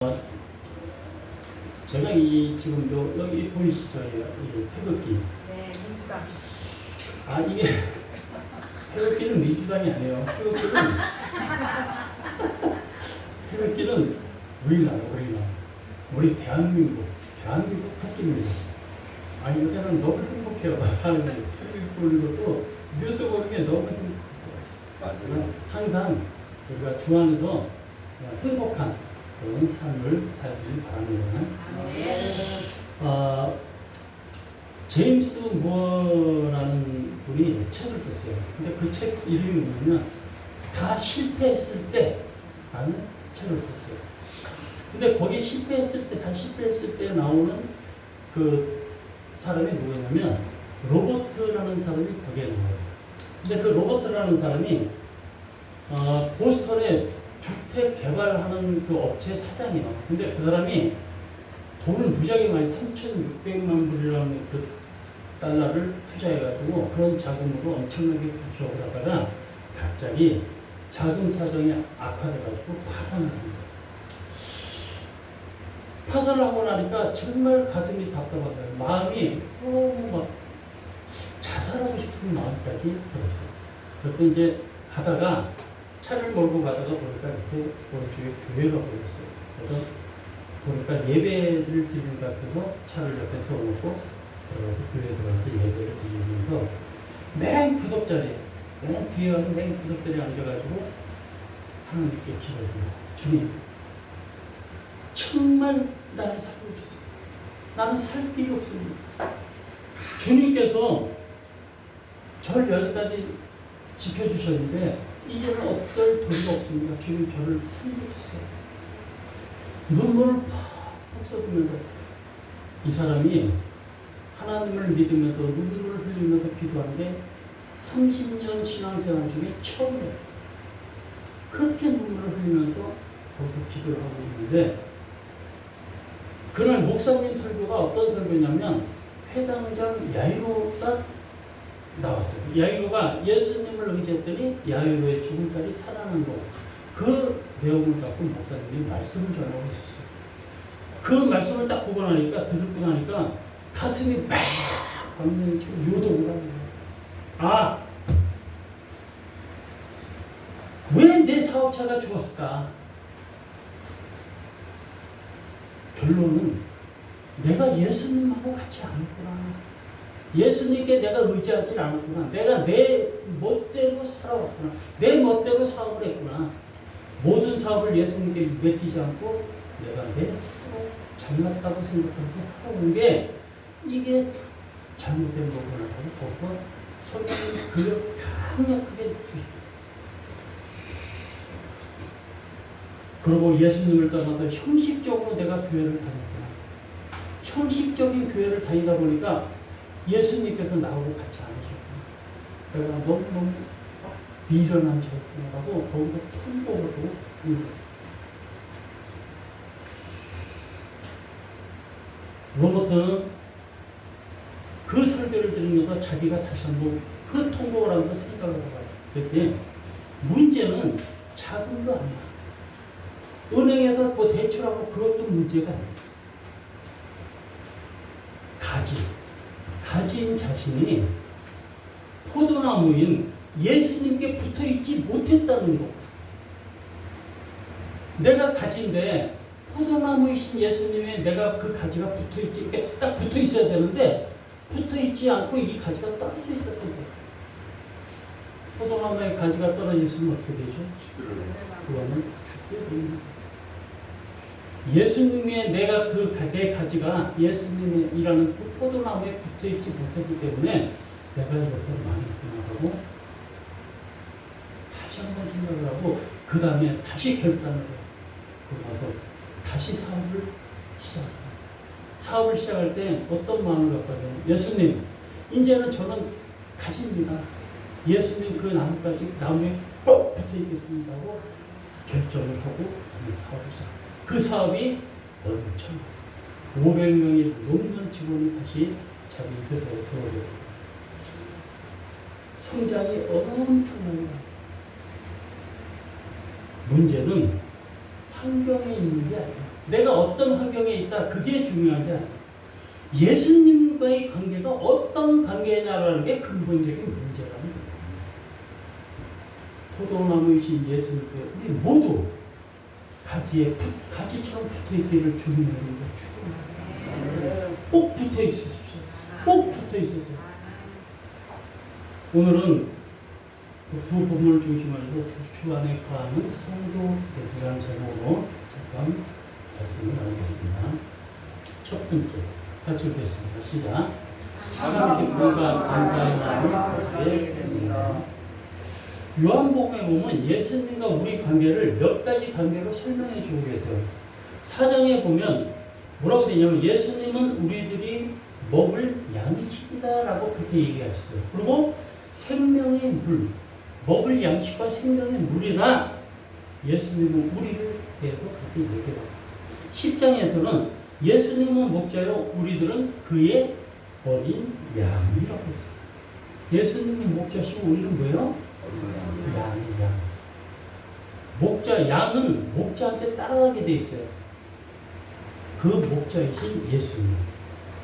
제가 지금 여기 보이시죠? 이 태극기. 네, 민주당. 이게 태극기는 민주당이 아니에요. 태극기는 우리나라. 우리 대한민국 국기입니다. 요새는 너무 행복해요. 사는 태극기 보는 것도 뉴스 보는 게 너무 행복했어요. 맞아요. 항상 우리가 좋아하면서 행복한 그런 삶을 살길 바랍니다. 제임스 무어라는 분이 책을 썼어요. 근데 그 책 이름이 뭐냐면 다 실패했을 때라는 책을 썼어요. 근데 거기에 다 실패했을 때 나오는 그 사람이 누구냐면 로버트라는 사람이 거기에 나와요. 근데 그 로버트라는 사람이 보스턴에 주택 개발하는 그 업체 사장이에요. 근데 그 사람이 돈을 무지하게 많이 3,600만 불이라는 그 달러를 투자해가지고 그런 자금으로 엄청나게 기업을 하다가 갑자기 자금 사정이 악화돼가지고 파산을 합니다. 파산을 하고 나니까 정말 가슴이 답답하더라고요. 마음이 너무 막 자살하고 싶은 마음까지 들었어요. 그래서 이제 가다가 차를 몰고 가다가 보니까 이렇게 오른쪽에 교회가 보였어요. 그래서 보니까 예배를 드리는 것 같아서 차를 옆에 세워놓고 들어가서 교회에 들어가서 예배를 드리면서 맨 구석자리에, 맨 뒤에 가서 맨 구석자리에 앉아가지고 하나님께 기도합니다. 주님, 정말 나를 살려주세요. 나는 살 길이 없습니다. 주님께서 저를 여기까지 지켜주셨는데 이제는 어떨 도리가 없습니다. 주님 저를 살려주세요. 눈물을 팍 쏟으면서 이 사람이 하나님을 믿으면서 눈물을 흘리면서 기도하는데 30년 신앙생활 중에 처음이에요. 그렇게 눈물을 흘리면서 거기서 기도를 하고 있는데 그날 목사님 설교가 어떤 설교냐면 회당장 야이로가 나왔어요. 야이로가 예수님을 의지했더니 야이로의 죽은 딸이 살아난 거. 그 내용을 갖고 목사님이 말씀을 전하고 있었어요. 그 말씀을 딱 보고 나니까, 듣고 나니까 가슴이 막 강렬히 요동을 하는 거예요. 왜 내 사업자가 죽었을까? 결론은 내가 예수님하고 같이 안 했구나. 예수님께 내가 의지하지 않았구나. 내가 내 멋대로 살아왔구나. 내 멋대로 사업을 했구나. 모든 사업을 예수님께 맡기지 않고 내가 내 스스로 잘났다고 생각하면서 살아온 게 이게 잘못된 거구나라고 보고 성령이 그걸 강력하게 주십니다. 그리고 예수님을 떠나서 형식적으로 내가 교회를 다녔구나. 형식적인 교회를 다니다 보니까 예수님께서 나하고 같이 안 하셨구나. 내가 너무너무 미련한 자였구나라고 거기서 통곡을 하고 있는 거예요. 로버트는 그 설교를 들으면서 자기가 다시 한번 그 통곡을 하면서 생각을 해봐요. 그랬더니 문제는 자금도 아니야. 은행에서 뭐 대출하고 그것도 문제가 아니야. 가진 자신이 포도나무인 예수님께 붙어있지 못했다는 거. 내가 가지인데 포도나무이신 예수님에 내가 그 가지가 붙어있지, 이렇게 딱 붙어있어야 되는데 붙어있지 않고 이 가지가 떨어져 있었던 거예요. 포도나무의 가지가 떨어져 있으면 어떻게 되죠? 그거는 죽게 됩니다. 예수님의 내 가지가 예수님이라는 그 포도나무에 붙어있지 못했기 때문에 내가 이렇게 많이 있구나 하고 다시 한번 생각을 하고 그 다음에 다시 결단을 해요. 그러고 나서 다시 사업을 시작합니다. 사업을 시작할 때 어떤 마음을 갖고 하냐면 예수님, 이제는 저는 가집니다. 예수님 그 나무에 꼭 붙어있겠습니다 하고 결정을 하고 사업을 시작합니다. 그 사업이 엄청 500명의 노무현 직원이 다시 자기 회사에 들어오게 성장이 엄청납니다. 문제는 환경에 있는 게 아니에요. 내가 어떤 환경에 있다. 그게 중요한 게 아니에요. 예수님과의 관계가 어떤 관계냐라는 게 근본적인 문제라는 거예요. 포도나무이신 예수님께 우리 모두 가지처럼 붙어있기를 주님의 이름으로 축원합니다. 꼭 붙어있으십시오. 꼭 붙어있으세요. 오늘은 두 부분을 중심으로 주 안에 거하는 성도들이라는 제목으로 잠깐 말씀을 나누겠습니다. 첫 번째, 같이 읽겠습니다. 시작. 하나님 기쁨과 감사의 마음을 갖게. 요한복음에 보면 예수님과 우리 관계를 몇 가지 관계로 설명해 주고 계세요. 4장에 보면 뭐라고 되냐면 예수님은 우리들이 먹을 양식이다라고 그렇게 얘기하셨어요. 그리고 생명의 물, 먹을 양식과 생명의 물이라 예수님은 우리를 대해서 그렇게 얘기해요. 10장에서는 예수님은 목자요, 우리들은 그의 어린 양이라고 했어요. 예수님은 목자시고 우리는 뭐예요? 양. 목자, 양은 목자한테 따라가게 돼 있어요. 그 목자이신 예수님.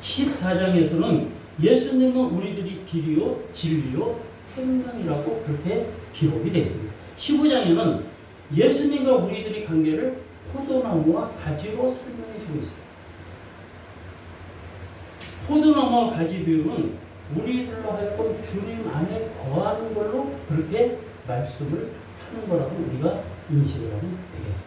14장에서는 예수님은 우리들이 길이요, 진리요, 생명이라고 그렇게 기록이 되어 있습니다. 15장에는 예수님과 우리들의 관계를 포도나무와 가지로 설명해 주고 있어요. 포도나무와 가지 비유는 우리들로 하여금 주님 안에 거하는 걸로 그렇게 말씀을 하는 거라고 우리가 인식을 하면 되겠습니다.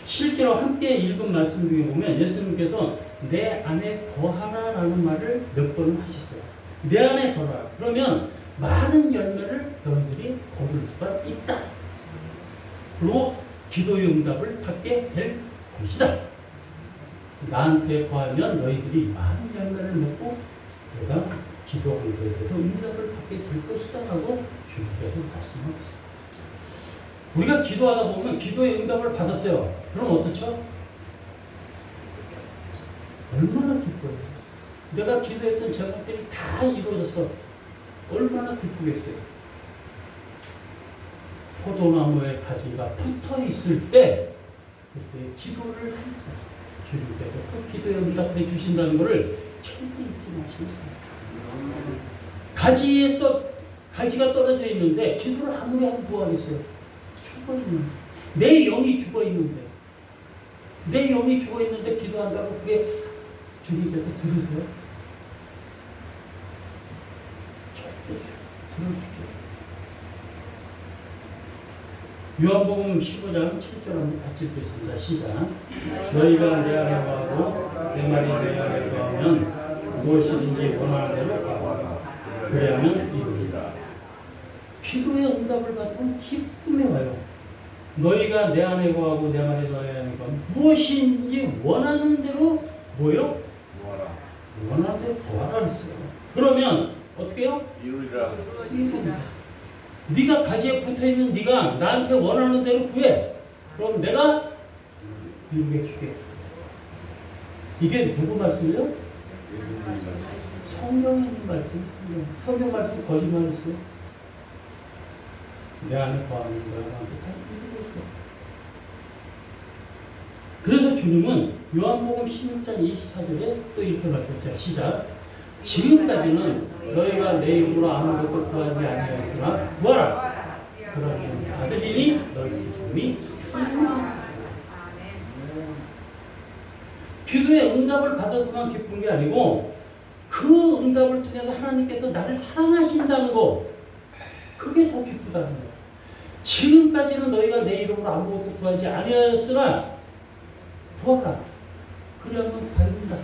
실제로 함께 읽은 말씀 중에 보면 예수님께서 내 안에 거하라라는 말을 몇 번 하셨어요. 내 안에 거하라. 그러면 많은 열매를 너희들이 거둘 수가 있다. 그리고 기도의 응답을 받게 될 것이다. 나한테 거하면 너희들이 많은 열매를 맺고 내가 기도하는 것에 대해서 응답을 받게 될 것이다 라고 주님께서 말씀하고 있습니다. 우리가 기도하다 보면 기도의 응답을 받았어요. 그럼 어떻죠? 얼마나 기뻐요. 내가 기도했던 제목들이 다 이루어졌어. 얼마나 기쁘겠어요. 포도나무의 가지가 붙어 있을 때 그때 기도를 할 때 주님께서 그 기도에 응답해 주신다는 것을 절대 잊지 마시면 가지가 떨어져 있는데 기도를 아무리 하면 뭐하겠어요? 죽어있는데 내 영이 죽어있는데 기도한다고 그게 주님께서 들으세요? 절대 들어주죠. 요한복음 15장 7절 한번 같이 읽겠습니다. 시작. 너희가 내 안에 거하고 내 말이 내 안에 거하면 무엇이든지 원하는 대로 구하라. 그래야만 이루리라. 기도의 응답을 받으면 기쁨이 와요. 너희가 내 안에 거하고 내 말이 너희 안에 거하면 무엇인지 원하는 대로 뭐요? 구하라. 원하는 대로 구하라 했어요. 그러면 어떻게 해요? 이루리라. 네가 가지에 붙어있는 네가 나한테 원하는 대로 구해. 그럼 내가 이루게 주게. 이게 누구 말씀이에요? 성경에 있는 말씀. 성경 말씀 거짓말 있어요. 내 안에 거하는 거야. 나한테 다 이루게 줘. 그래서 주님은 요한복음 16장 24절에 또 이렇게 말씀하셨죠. 시작. 지금까지는 너희가 내 이름으로 아무것도 구하지 아니하였으나 구하라. 그러면 받으리니 너희 기쁨이 충만하리라. 기도의 응답을 받아서만 기쁜 게 아니고 그 응답을 통해서 하나님께서 나를 사랑하신다는 거, 그게 더 기쁘다는 거예요. 지금까지는 너희가 내 이름으로 아무것도 구하지 아니하였으나 구하라. 그러면 받는다.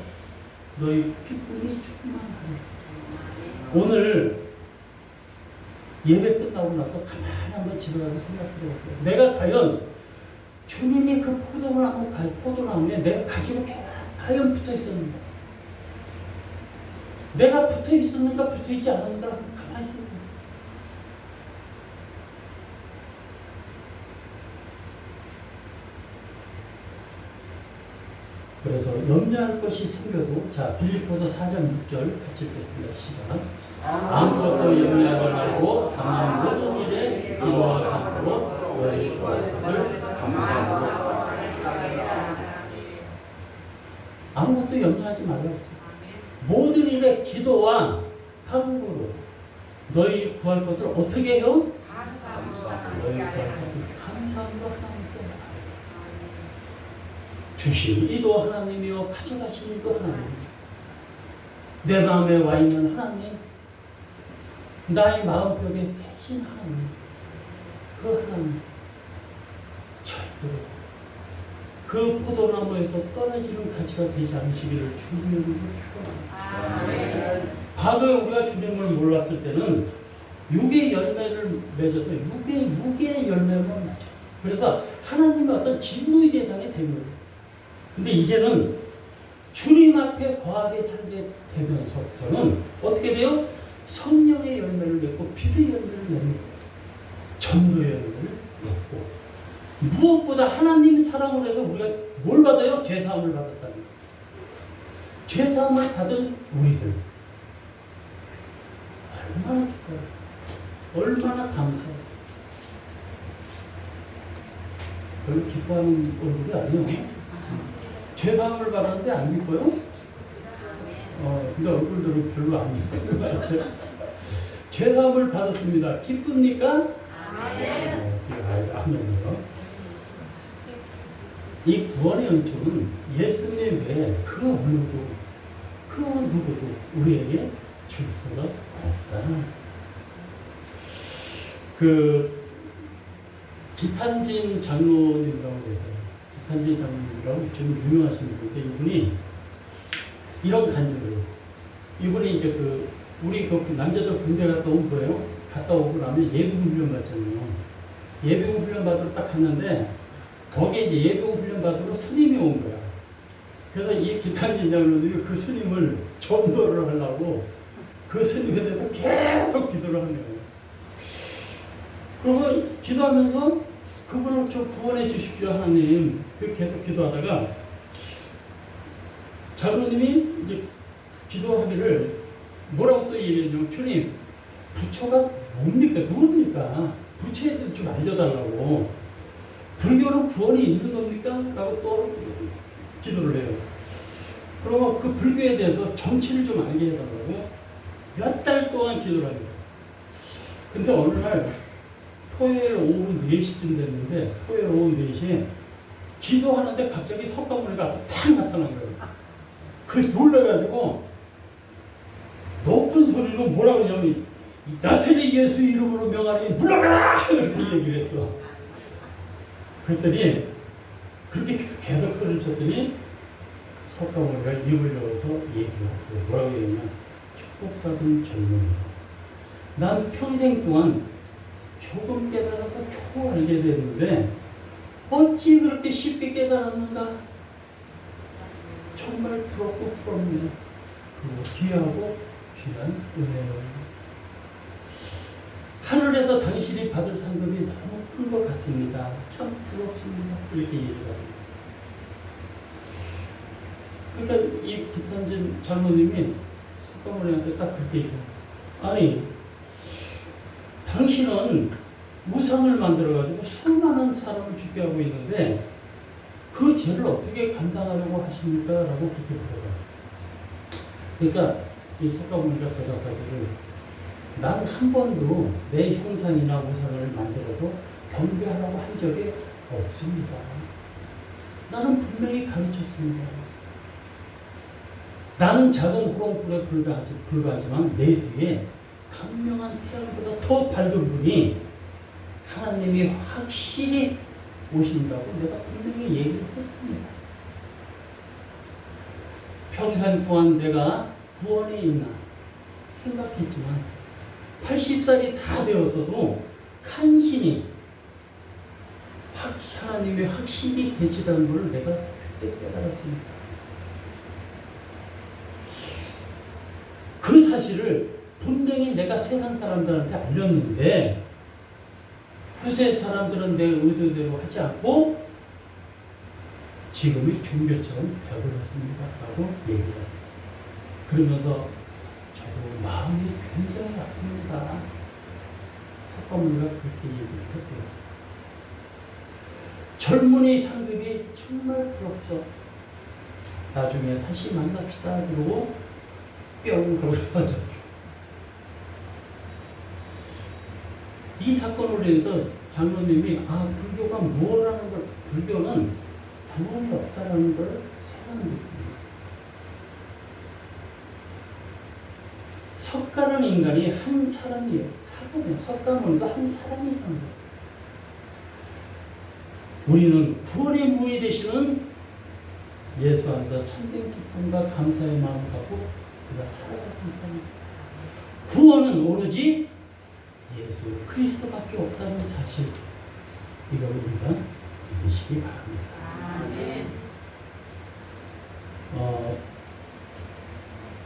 너희 기쁨이 충만하리라. 오늘 예배 끝나고 나서 가만히 한번 집에 가서 생각해보세요. 내가 과연 주님이 그 포도나무에 내가 가지로 과연 붙어 있었는가? 내가 붙어 있었는가, 붙어 있지 않았는가? 가만히 생각해보세요. 그래서 염려할 것이 생겨도, 자, 빌립보서 4장 6절 같이 읽겠습니다. 시작. 아무것도 염려하지 말고 다만 모든 일에 기도와 간구로 너희 구할 것을 감사하고 아무것도 염려하지 말라고 했어요. 모든 일에 기도와 간구로 너희 구할 것을 어떻게 해요? 너희 구할 것을 감사함으로 하나님께 주신 이도 하나님이요 가져가신 이도 하나님, 내 마음에 와 있는 하나님, 나의 마음벽에 계신 하나님, 그 하나님 절대로 그 포도나무에서 떨어지는 가지가 되지 않으시기를 주님으로 축원합니다. 과거에 우리가 주님을 몰랐을 때는 육의 열매를 맺어서 육의 열매만 맺죠. 그래서 하나님의 어떤 진노의 대상이 된 거예요. 근데 이제는 주님 앞에 거하게 살게 되면서부터는 어떻게 돼요? 성령의 열매를 맺고 빛의 열매를 맺는 거예요. 전도의 열매를 맺고, 무엇보다 하나님 사랑을 해서 우리가 뭘 받아요? 죄사함을 받았다는 거예요. 죄사함을 받은 우리들 얼마나 기뻐요. 얼마나 감사해요. 별로 기뻐하는 얼굴이 아니에요. 죄사함을 받았는데 안 기뻐요? 근데 얼굴들은 별로 안 기쁜 것 같아요. 죄사함을 받았습니다. 기쁩니까? 아멘이요. 이 구원의 은총은 예수님 외에 그 누구도 우리에게 줄 수가 없다. 기탄진 장로님이라고 계세요. 기탄진 장로님이라고 좀 유명하신 분인데, 이분이 이런 간증을, 이분이 이제 우리 남자들 군대 갔다 온 거예요. 갔다 오고 나면 예비군 훈련 받잖아요. 예비군 훈련 받으러 딱 갔는데, 거기에 이제 예비군 훈련 받으러 스님이 온 거야. 그래서 이 기탄진 장로님이 그 스님을 전도를 하려고 그 스님에 대해서 계속 기도를 하는 거예요. 그리고 기도하면서 그분을 좀 구원해 주십시오, 하나님. 계속 기도하다가 장로님이 이제 기도하기를 뭐라고 또 얘기했냐면, 주님, 부처가 뭡니까? 누굽니까? 부처에 대해서 좀 알려달라고. 불교는 구원이 있는 겁니까? 라고 또 기도를 해요. 그리고 그 불교에 대해서 정치를 좀 알게 해달라고 몇 달 동안 기도를 합니다. 근데 어느 날 토요일 오후 4시쯤 됐는데, 토요일 오후 4시에 기도하는데 갑자기 석가모니가 앞에 탁 나타난 거예요. 그래서 놀라가지고 높은 소리로 뭐라고 하냐면, 나세리 예수 이름으로 명하니 물러가라! 이렇게 얘기를 했어. 그랬더니 그렇게 계속 소리를 쳤더니 석가모니가 입을 열어서 얘기하고 뭐라고 했냐면, 축복받은 젊은이, 난 평생 동안 조금 깨달아서 겨우 알게 됐는데 어찌 그렇게 쉽게 깨달았는가? 정말 부럽고 부럽네요. 그리고 귀하고 귀한 은혜요. 하늘에서 당신이 받을 상급이 너무 큰 것 같습니다. 참 부럽습니다. 이렇게 얘기합니다. 그러니까 이 기탄진 장로님이 석가모니한테 딱 그렇게 얘기해요. 아니, 당신은 우상을 만들어가지고 수많은 사람을 죽게 하고 있는데 그 죄를 어떻게 감당하려고 하십니까? 라고 그렇게 물어봐요. 그러니까 이 석가모니가 대답하기를, 난 한 번도 내 형상이나 우상을 만들어서 경배하라고 한 적이 없습니다. 나는 분명히 가르쳤습니다. 나는 작은 호롱불에 불과하지만 내 뒤에 강명한 태양보다 더 밝은 분이 하나님이 확실히 오신다고 내가 분명히 얘기를 했습니다. 평생 동안 내가 구원에 있나 생각했지만 80살이 다 되어서도 간신히 하나님이 확실히 계시다는 걸 내가 그때 깨달았습니다. 그 사실을 분명히 내가 세상 사람들한테 알렸는데 후세 사람들은 내 의도대로 하지 않고 지금이 종교처럼 되어버렸습니다. 라고 얘기해요. 그러면서 저도 마음이 굉장히 아픕니다. 석가모니가 그렇게 얘기를 했고요. 젊은이 상급이 정말 부럽죠. 나중에 다시 만납시다. 그러고 뿅 하고 사라져. 이 사건을 위해서 장로님이 불교가 뭐라는 걸, 불교는 구원이 없다라는 걸 생각하는 거예요. 석가라는 인간이 한 사람이에요. 사람이에요. 석가모니도 한 사람이라는 거예요. 우리는 구원의 무의 되시는 예수 안에서 참된 기쁨과 감사의 마음을 갖고 우리가 살아갑니다. 구원은 오로지 예수 그리스도밖에 없다는 사실, 이걸 우리가 믿으시기 바랍니다. 아멘.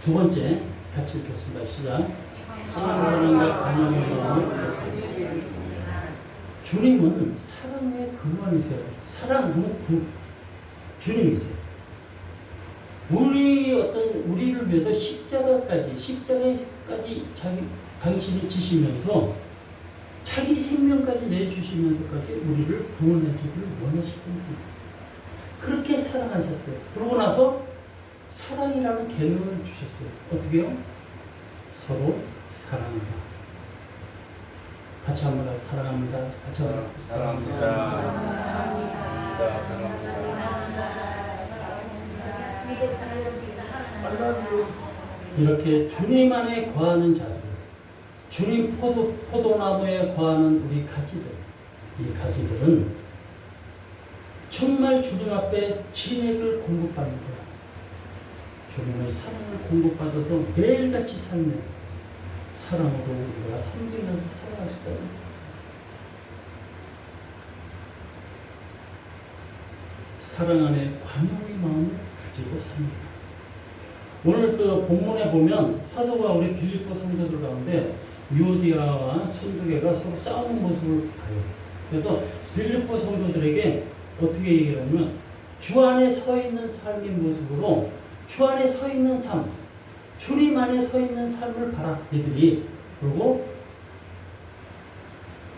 두 번째 같이 읽겠습니다. 시작. 사랑과 관용의 마음을 주님은 사랑의 근원이세요. 사랑은 주님이세요. 우리를 위해서 십자가까지 당신이 지시면서 자기 생명까지 내주시면서까지 우리를 구원해 주기를 원하시는 분입니다. 그렇게 사랑하셨어요. 그러고 나서 사랑이라는 개념을 주셨어요. 어떻게요? 서로 사랑합니다. 같이 한번 사랑합니다. 같이 한번 사랑합니다. 이렇게 주님 안에 거하는 자들, 주님 포도나무에 거하는 우리 가지들, 이 가지들은 정말 주님 앞에 진액을 공급받는 거야. 주님의 사랑을 공급받아서 매일같이 살면 사랑으로 우리가 섬기면서 살아갈 수가 있는 거야. 사랑 안에 관용의 마음을 가지고 삽니다. 오늘 그 본문에 보면 사도가 우리 빌립보 성도들 가운데 유오디아와 순두개가 서로 싸우는 모습을 봐요. 그래서 빌립보 성도들에게 어떻게 얘기를 하냐면 주 안에 서 있는 삶의 모습으로 주 안에 서 있는 삶, 주님 안에 서 있는 삶을 봐라. 얘들이. 그리고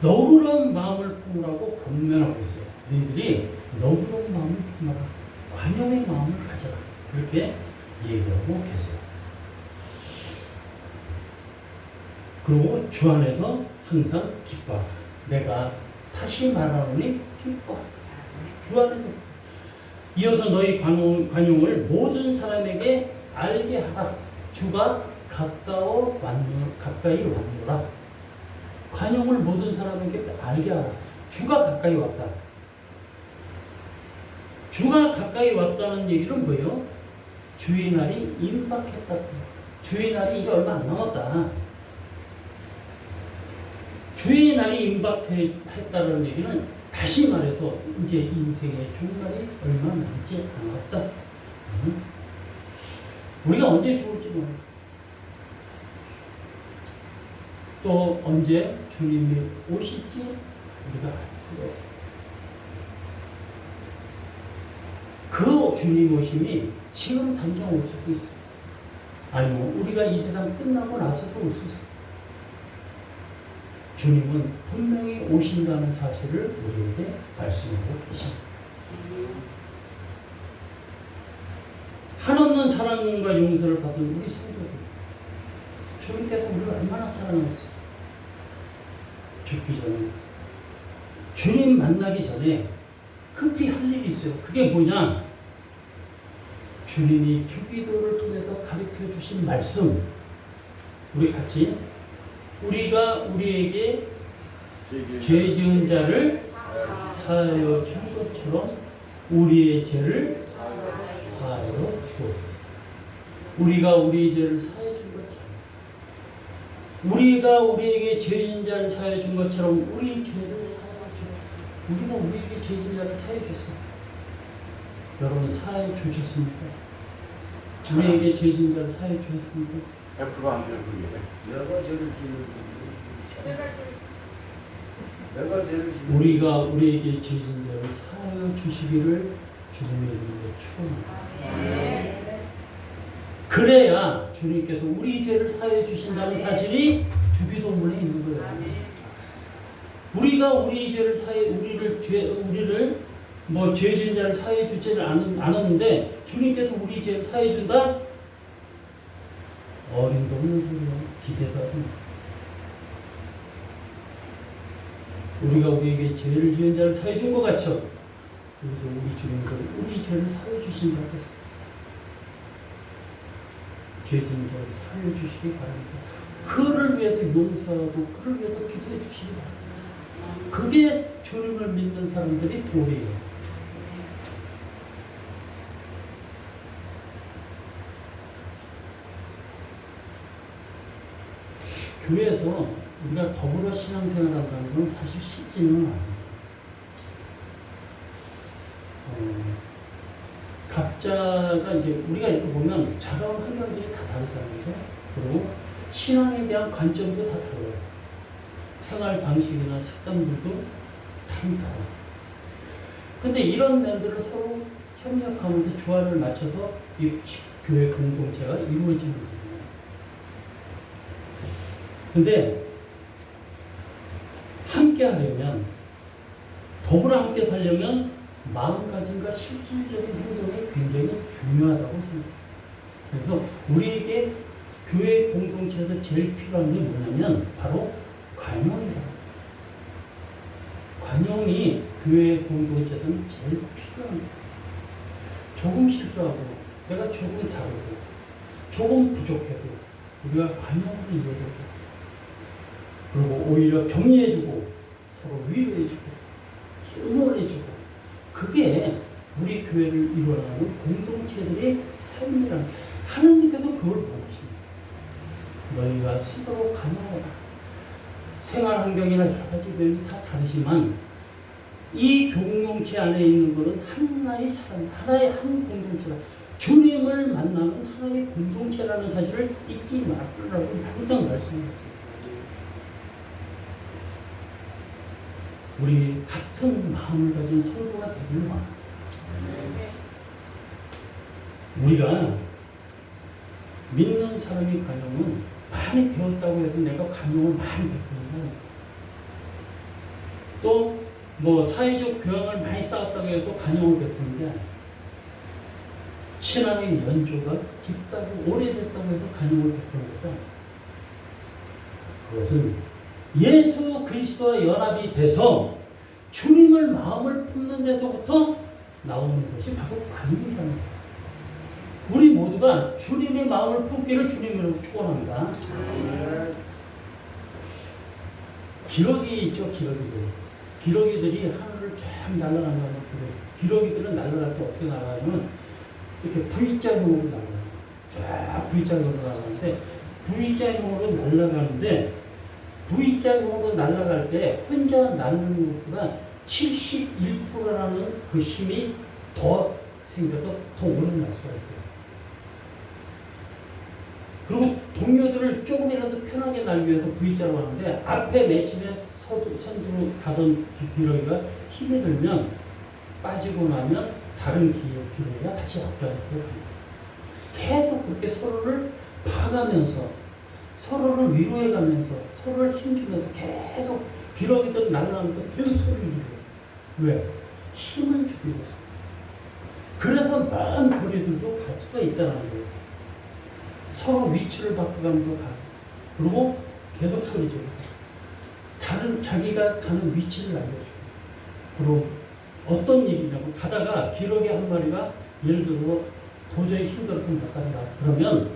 너그러운 마음을 품으라고 권면하고 있어요. 너희들이 너그러운 마음을 품어라. 관용의 마음을 가져라. 그렇게 얘기하고 계세요. 그리고 주 안에서 항상 기뻐하라. 내가 다시 말하노니 기뻐하라. 주 안에서. 이어서 너희 관용을 모든 사람에게 알게 하라. 주가 가까이 왔노라. 관용을 모든 사람에게 알게 하라. 주가 가까이 왔다. 주가 가까이 왔다는 얘기는 뭐예요? 주의 날이 임박했다. 주의 날이 이제 얼마 안 남았다. 주의 날이 임박했다는 얘기는 다시 말해서 이제 인생의 종말이 얼마 남지 않았다. 우리가 언제 죽을지 몰라. 또 언제 주님이 오실지 우리가 알 수가 없어. 그 주님 오심이 지금 당장 올 수도 있어. 아니면 우리가 이 세상 끝나고 나서도 올 수 있어. 주님은 분명히 오신다는 사실을 우리에게 말씀하고 계십니다. 한없는 사랑과 용서를 받은 우리 성도들, 주님께서 우리를 얼마나 사랑했어. 죽기 전에, 주님 만나기 전에 급히 할 일이 있어요. 그게 뭐냐? 주님이 주기도를 통해서 가르쳐 주신 말씀, 우리 같이 우리가 우리에게 죄 지은 자를 사하여 준 것처럼 우리의 죄를 사하여 주옵소서. 우리가 우리의 죄를 사하여 준 것처럼, 우리가 우리에게 죄 지은 자를 사하여 준 것처럼 우리의 죄를 사하여 주옵소서. 우리가 우리에게 죄 지은 자를 사하여 줬어. 여러분 사하여 주셨습니까? 우리에게 죄 지은 자를 사하여 주셨습니까? 100% 안 돼요, 그게. 내가 죄를 지는 내가 죄를 지는 우리가 우리에게 죄 지은 자를 사하여 주시기를 주님의 이름으로 축원합니다. 그래야 주님께서 우리 죄를 사하여 주신다는 사실이 주기도문에 있는 거예요. 우리가 우리 죄를 우리를 뭐 죄 지은 자를 사해 주지를 않았는데 주님께서 우리 죄를 사해 준다? 어림도 없는 소리야. 기대도 하지 마. 우리가 우리에게 죄를 지은 자를 사해 준 것 같죠? 우리도 우리 주님도 우리 죄를 사해 주신다고 했어. 죄 지은 자를 사해 주시기 바랍니다. 그를 위해서 용서하고 그를 위해서 기도해 주시기 바랍니다. 그게 주님을 믿는 사람들이 도리예요. 교회에서 우리가 더불어 신앙생활 한다는 건 사실 쉽지는 않아요. 각자가 이제 우리가 이렇게 보면 자라온 환경들이 다 다르잖아요. 그리고 신앙에 대한 관점도 다 달라요. 생활 방식이나 습관들도 다르다. 근데 이런 면들을 서로 협력하면서 조화를 맞춰서 이 교회 공동체가 이루어지는 거예요. 근데 함께 하려면, 더불어 함께 살려면 마음가짐과 실질적인 행동이 굉장히 중요하다고 생각해요. 그래서 우리에게 교회 공동체에서 제일 필요한 게 뭐냐면 바로 관용이다. 관용이 교회 공동체에서는 제일 필요합니다. 조금 실수하고 내가 조금 다르고 조금 부족해도 우리가 관용을 이루어주고, 그리고 오히려 격려해주고 서로 위로해주고 응원해주고, 그게 우리 교회를 이루어가는 공동체들의 삶이란, 하나님께서 그걸 원하십니다. 너희가 스스로 관여하라. 생활 환경이나 여러 가지 면이 다 다르지만 이 공동체 안에 있는 것은 하나의 사람, 하나의 한 공동체다. 주님을 만나는 하나의 공동체라는 사실을 잊지 말라고 항상 말씀하세요. 우리 같은 마음을 가진 성도가 되기를 원합니다. 우리가 믿는 사람이 관용은 많이 배웠다고 해서 내가 관용을 많이 베푸는, 또 뭐 사회적 교양을 많이 쌓았다고 해서 관용을 베푸는 게 아니에요. 신앙의 연조가 깊다고 오래됐다고 해서 관용을 베푸는 거다. 그것은 예수 그리스도와 연합이 돼서 주님을 마음을 품는 데서부터 나오는 것이 바로 관용이라는 거예요. 우리 모두가 주님의 마음을 품기를 주님으로 축원합니다. 기러기 있죠, 기러기들. 기러기들이 하늘을 쫙 날아가는 기러기들은 날아갈 때 어떻게 날아가냐면 이렇게 V자형으로 날아가요. 쫙 V자형으로 날아가는데, V자형으로 날아가는데 V자형으로 날아갈 때 혼자 날는 것보다 71%라는 그 힘이 더 생겨서 더 오래 날 수가 있대요. 그리고 동료들을 조금이라도 편하게 날기 위해서 V자로 하는데, 앞에 맺히면 선두로 가던 기러기가 힘이 들면 빠지고 나면 다른 기러기가 다시 앞장서서 갑니다. 계속 그렇게 서로를 봐가면서, 서로를 위로해가면서, 서로를 힘주면서 계속 기러기들 날아가면서 계속 소리를 지르고. 왜? 힘을 주기 위해서. 그래서 먼 거리들도 갈 수가 있다는 거예요. 서로 위치를 바꿔가면서 가. 그리고 계속 소리 지르고. 다른 자기가 가는 위치를 알려줘요. 그리고 어떤 일이냐고, 가다가 기러기 한 마리가 예를 들어 도저히 힘들어서 못 간다. 그러면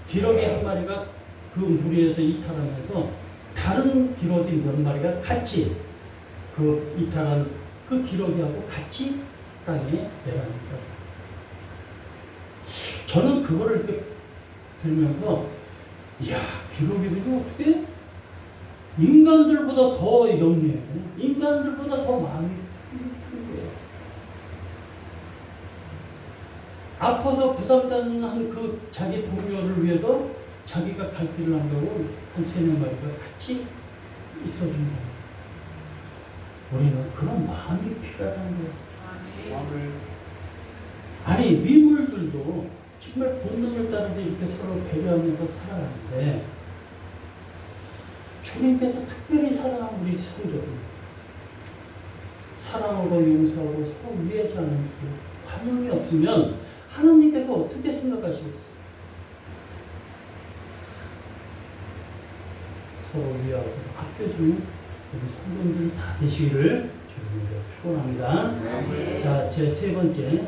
기러기 한 마리가 그 무리에서 이탈하면서 다른 기러기 몇 마리가 같이 그 이탈한 그 기러기하고 같이 땅에 내려갑니다. 저는 그거를 이렇게 들으면서, 이야, 기러기들이 어떻게 인간들보다 더 영리해. 인간들보다 더 마음이 큰 거예요. 아파서 부담당한 그 자기 동료를 위해서 자기가 갈 길을 한다고 한 3-4마리가 같이 있어준다. 우리는 그런 마음이 필요하다는 거예요. 아니, 미물들도 정말 본능을 따라서 이렇게 서로 배려하면서 살아가는데, 주님께서 특별히 사랑한 우리 성도들, 사랑하고 용서하고 서로 이해하지 않는 그 관용이 없으면 하나님께서 어떻게 생각하시겠어요? 서로 이해하고 아껴주는 우리 성도들 다 되시기를 주님으로 축원합니다. 자, 제 세 번째.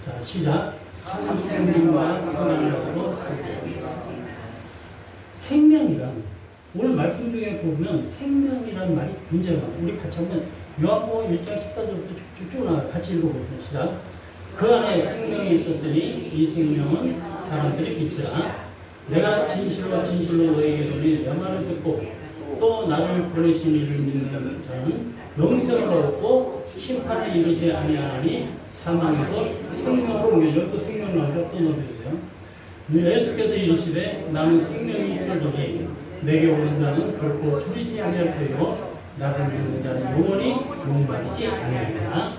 자, 시작. 참 생명과 평안을 얻고 생명이란 오늘 말씀 중에 보면 생명이란 말이 굉장히 많아요. 우리 같이 한번 요한복음 1장 14절부터 쭉쭉 나와 같이 읽어보겠습니다. 시작. 그 안에 생명이 있었으니 이 생명은 사람들의 빛이라. 내가 진실로 진실로 너에게 이르노니 내 말을 듣고 또 나를 보내신 이를 믿는 자는 영생을 얻고 심판에 이르지 아니하나니 사망에서 생명으로 옮겨. 여기 또 생명을 나오죠. 또 넣어주세요. 예수께서 이르시되 나는 생명이 있노니 내게 오는 자는 결코 줄이지 아니할 터이요 나를 믿는 자는 영원히 목마르지 아니하리라.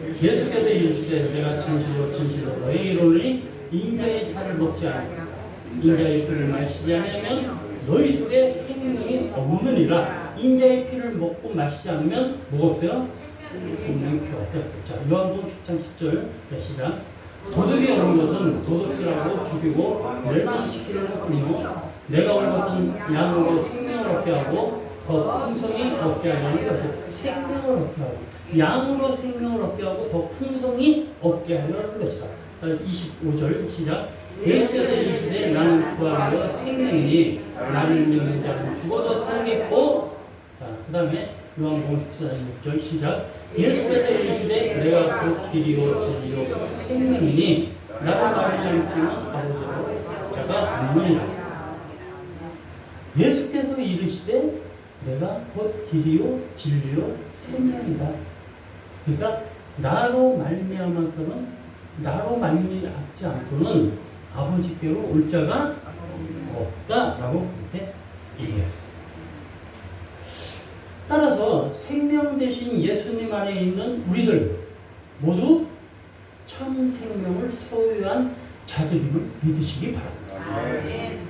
예수께서 이르시되 내가 진실로 진실로 너에게 이르노니 인자의 살을 먹지 않고 인자의 피를 마시지 않으면 너희 속에 생명이 없느니라. 인자의 피를 먹고 마시지 않으면 뭐가 없어요? 생명이 필요 없다. 자, 요한복음 10장 10절 시작. 도둑이 오는 것은 도둑질하고 죽이고 멸망시키려는 뿐이요 내가 온 것은 양으로 생명을 얻게 하고 더 풍성히 얻게 하려는 것이다. 생명을 얻게 하고 양으로 생명을 얻게 하고 더 풍성히 얻게 하려는 것이다. 25절 시작. 예수께서 이르시되 나는 부활이요 생명이니 나를 믿는 자는 죽어도 살겠고. 자, 그 다음에 요한복음 14장 6절 시작. 예수께서 이르시되 내가 곧 길이요 진리요 생명이니 나를 말미암지는 아버지로 자가 없느니라. 예수께서 이르시되 내가 곧 길이요 진리요 생명이다. 그러니까 나로 말미암아서는 나로 말미암지 않고는 아버지께로 올 자가 없다라고 그렇게 얘기했어요. 따라서 생명 대신 예수님 안에 있는 우리들 모두 참 생명을 소유한 자들임을 믿으시기 바랍니다.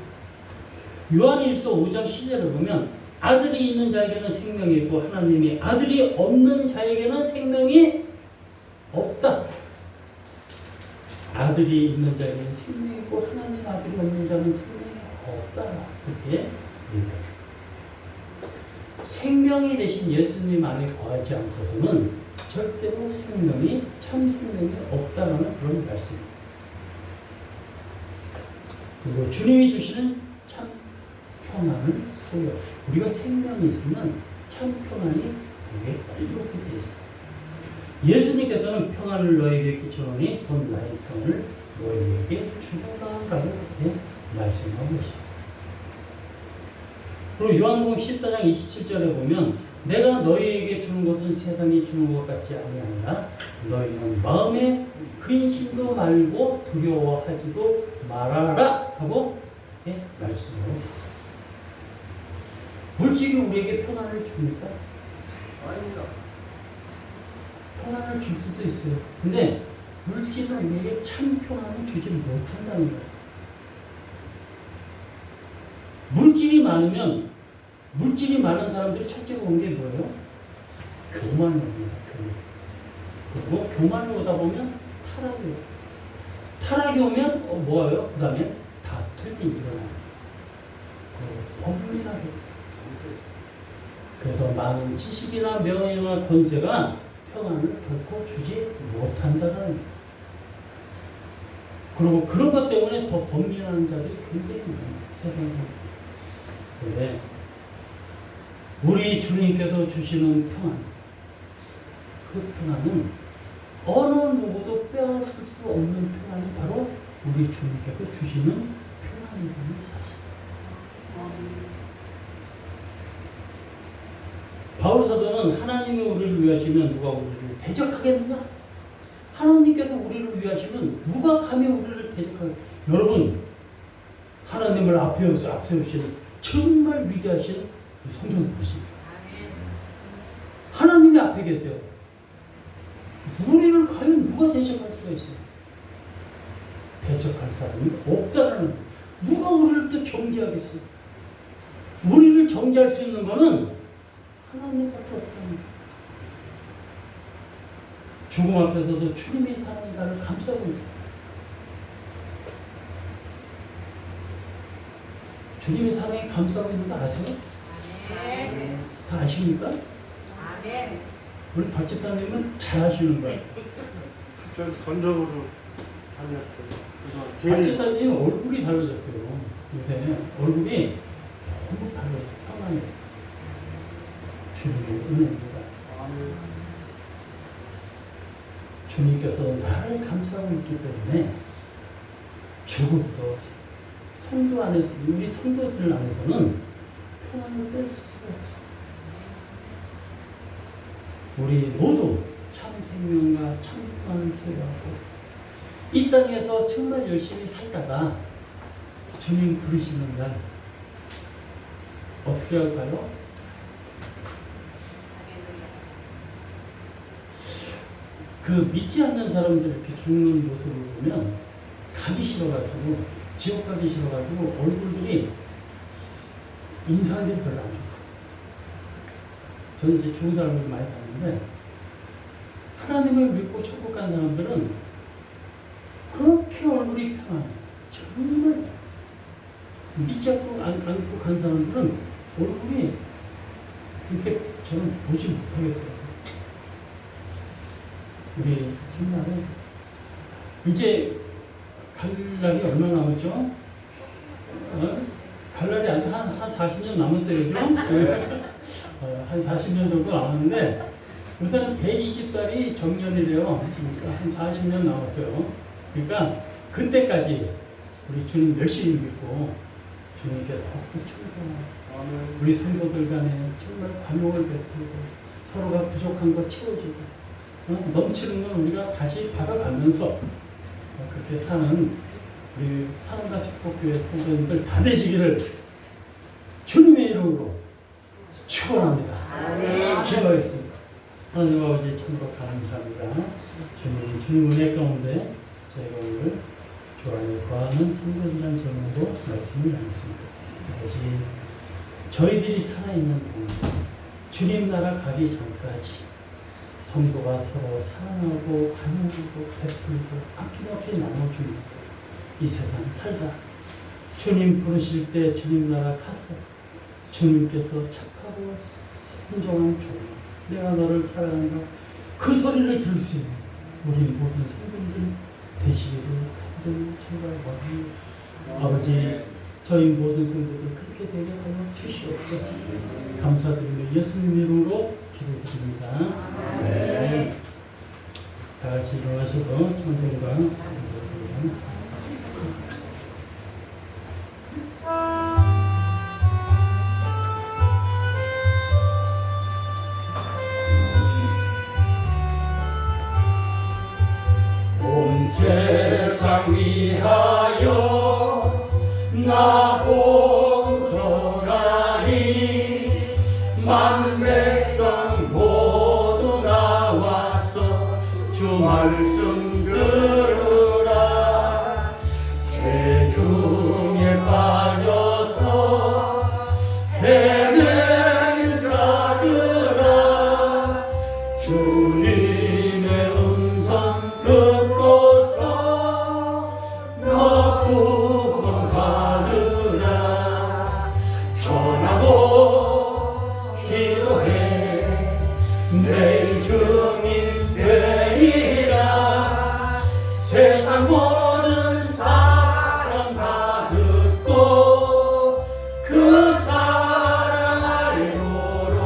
요한일서 5장 10절을 보면 아들이 있는 자에게는 생명이 있고 하나님이 아들이 없는 자에게는 생명이 없다. 아들이 있는 자에게는 생명이 있고 하나님 아들이 없는 자는 생명이 없다. 그렇게 얘기합니다. 생명이 되신 예수님 안에 거하지 않고서는 절대로 생명이 참 생명이 없다라는 그런 말씀입니다. 그리고 주님이 주시는 참 평안을 소유. 우리가 생명이 있으면 참 평안이 우리에게 이렇게 되어 있습니다. 예수님께서는 평안을 너에게 끼쳐오니 곧 나의 평안을 너에게 주노라라고 그렇게 말씀하고 계십니다. 그리고 요한복음 14장 27절에 보면 내가 너희에게 주는 것은 세상이 주는 것 같지 아니하니라. 너희는 마음에 근심도 말고 두려워하지도 말아라 하고 이렇게 말씀하고 있습니다. 물질이 우리에게 평안을 줍니까? 아닙니다. 평안을 줄 수도 있어요. 근데 물질은 우리에게 참 평안을 주지 못한다는 거예요. 물질이 많으면 물질이 많은 사람들이 첫째로 온 게 뭐예요? 교만이 옵니다. 그리고 교만이 오다 보면 타락이 오고 타락이 오면 뭐예요? 그 다음에 다툼이 일어나요. 법률하게. 그래서 많은 지식이나 명예나 권세가 평안을 결코 주지 못한다는 거예요. 그리고 그런 것 때문에 더 범민하는 자들이 굉장히 많아요. 세상에. 그런데 우리 주님께서 주시는 평안, 그 평안은 어느 누구도 빼앗을 수 없는 평안이 바로 우리 주님께서 주시는 평안이라는 사실. 바울 사도는 하나님이 우리를 위하시면 누가 우리를 대적하겠느냐? 하나님께서 우리를 위하시면 누가 감히 우리를 대적하겠느냐? 여러분, 하나님을 앞세우시는 정말 위대하신 성도님이십니다. 하나님이 앞에 계세요. 우리를 과연 누가 대적할 수가 있어요? 대적할 사람이 없다라는 거예요. 누가 우리를 또 정죄하겠어요? 우리를 정죄할 수 있는 것은 하나님밖에 없다는 거예요. 죽음 앞에서도 주님의 사랑이 나를 감싸고 있다. 주님의 사랑이 감싸고 있는 거 아세요? 아멘. 다 아십니까? 아멘. 우리 박 집사님은 잘 아시는 거예요. 전 건적으로 다녔어요. 그래서 박 제일 집사님 얼굴이 달라졌어요. 요새 얼굴이 너무 달라졌어요. 평안해졌어요. 주님의 은혜입니다. 주님께서 나를 감싸고 있기 때문에 죽음도 성도 안에서, 우리 성도들 안에서는 평안을 뺄 수가 없습니다. 우리 모두 참 생명과 참 평안을 소유하고 이 땅에서 정말 열심히 살다가 주님 부르시는 날 어떻게 할까요? 그 믿지 않는 사람들 이렇게 죽는 모습을 보면 가기 싫어가지고 지옥 가기 싫어가지고 얼굴들이 인상들이 별로 안 좋고 저는 이제 죽은 사람들 많이 봤는데 하나님을 믿고 천국 간 사람들은 그렇게 얼굴이 평안해요. 정말 믿지 않고 않고 간 사람들은 얼굴이 이렇게 저는 보지 못하겠더라고요. 우리 정말은 이제 갈 날이 얼마 남았죠? 갈 날이 아직 한 40년 남았어요, 그죠? 한 40년 정도 남았는데 요새는 120살이 정년이래요. 그러니까 한 40년 남았어요. 그러니까 그때까지 우리 주님 열심히 믿고 주님께 더욱더 충성하고 우리 성도들 간에 정말 관용을 베풀고 서로가 부족한 거 채워주고 넘치는 건 우리가 다시 받아가면서 그렇게 사는 우리 사랑과 축복교회 성도님들 다 되시기를 주님의 이름으로 축원합니다. 기도하겠습니다. 하나님 아버지 참으로 감사합니다. 주님 은혜 가운데 저희가 오늘 주 안에 거하는 성도들이라는 제목으로 말씀을 나눴습니다. 다시 저희들이 살아있는 동안 주님 나라 가기 전까지 성도가 서로 사랑하고 관용하고 베풀고 아낌없이 나눠주는 이 세상 살다 주님 부르실 때 주님 나라 갔어. 주님께서 착하고 순종한 종이 내가 너를 사랑한다. 그 소리를 들을 수 있는 우리 모든 성도들 되시기를 간절히 정말 원합니다. 아버지 저희 모든 성도들 그렇게 되게 하여 주시옵소서. 감사드리며 예수님 이름으로 기도드립니다. 네. 다 같이 일어나셔서 찬송과 기도드립니다. 온 세상 위하여 나보고 전하리 만 백성 모두 나와서 주 말씀 들으라. 재중에 빠져서 헤매는 자들아 주님의 음성 듣고서 너 구원받으라. 전하고 기도해 내일 주님 되리라. 세상 모든 사람 다 듣고 그 사랑 알도록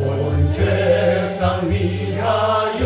온 세상 위하여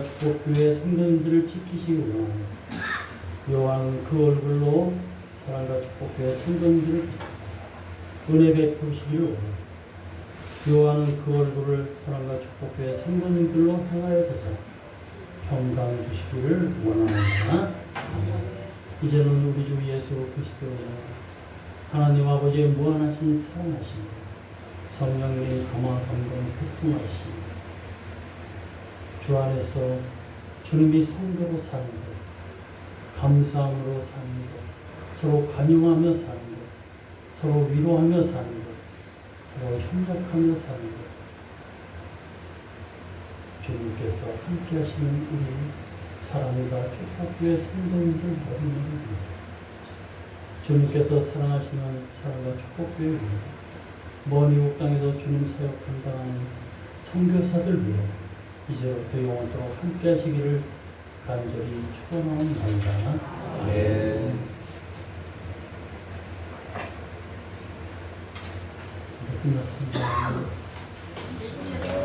축복교회 성도님들을 지키시기 원합니다. 요한 그 얼굴로 사랑과 축복교회 성도님들을 은혜 베푸시기를 원합니다. 요한은 그 얼굴을 사랑과 축복교회 성도님들로 향하여 드사 평강 주시기를 원합니다. 이제는 우리 주 예수 그리스도의 하나님 아버지의 무한하신 사랑하심, 성령님 감화 감동 교통하심, 주 안에서 주님이 성도로 사는 것, 감사함으로 사는 것, 서로 관용하며 사는 것, 서로 위로하며 사는 것, 서로 협력하며 사는 것, 주님께서 함께 하시는 우리 사랑과 축복교회 성도님들 모두를 주님께서 사랑하시는 사랑과 축복교회 위해 먼 이웃 땅에서 주님 사역 감당하는 선교사들 위해 이제부터 영원토록 함께 하시기를 간절히 축원하옵나이다. 아멘. 끝났습니다. 주시옵소서.